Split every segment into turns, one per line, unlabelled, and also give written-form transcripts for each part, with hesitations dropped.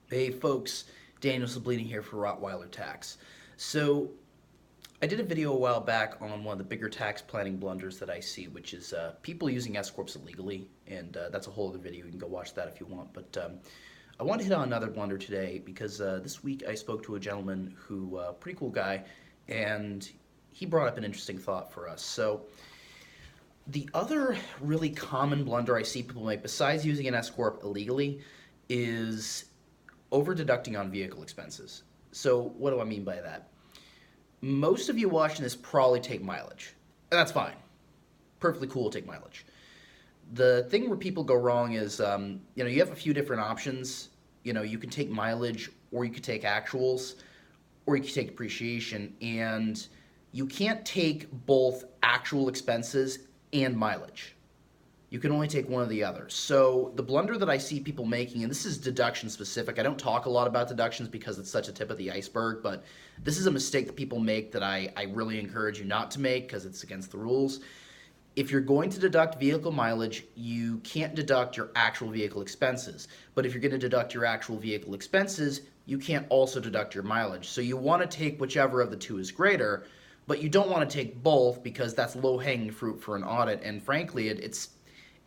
Hey folks, Daniel Sablini here for Rottweiler Tax. So, I did a video a while back on one of the bigger tax planning blunders that I see, which is people using S corps illegally, and that's a whole other video. You can go watch that if you want. But I want to hit on another blunder today because this week I spoke to a gentleman who, pretty cool guy, and he brought up an interesting thought for us. So, the other really common blunder I see people make, besides using an S corp illegally, is over deducting on vehicle expenses. So, what do I mean by that? Most of you watching this probably take mileage. And that's fine. Perfectly cool to take mileage. The thing where people go wrong is, you have a few different options. You can take mileage, or you could take actuals, or you could take depreciation, and you can't take both actual expenses and mileage. You can only take one or the other. So the blunder that I see people making, and this is deduction specific, I don't talk a lot about deductions because it's such a tip of the iceberg, but this is a mistake that people make that I really encourage you not to make because it's against the rules. If you're going to deduct vehicle mileage, you can't deduct your actual vehicle expenses. But if you're going to deduct your actual vehicle expenses, you can't also deduct your mileage. So you want to take whichever of the two is greater, but you don't want to take both because that's low-hanging fruit for an audit. And frankly, it's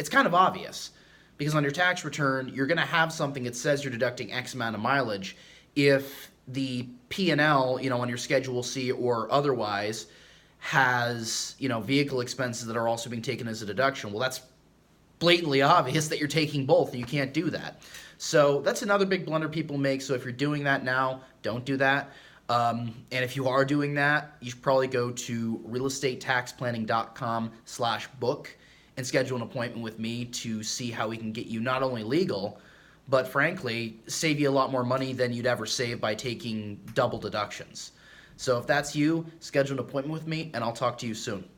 kind of obvious because on your tax return, you're going to have something that says you're deducting X amount of mileage. If the P&L, on your Schedule C or otherwise has, vehicle expenses that are also being taken as a deduction, well, that's blatantly obvious that you're taking both and you can't do that. So that's another big blunder people make. So if you're doing that now, don't do that. And if you are doing that, you should probably go to realestatetaxplanning.com/book and schedule an appointment with me to see how we can get you not only legal, but frankly, save you a lot more money than you'd ever save by taking double deductions. So if that's you, schedule an appointment with me and I'll talk to you soon.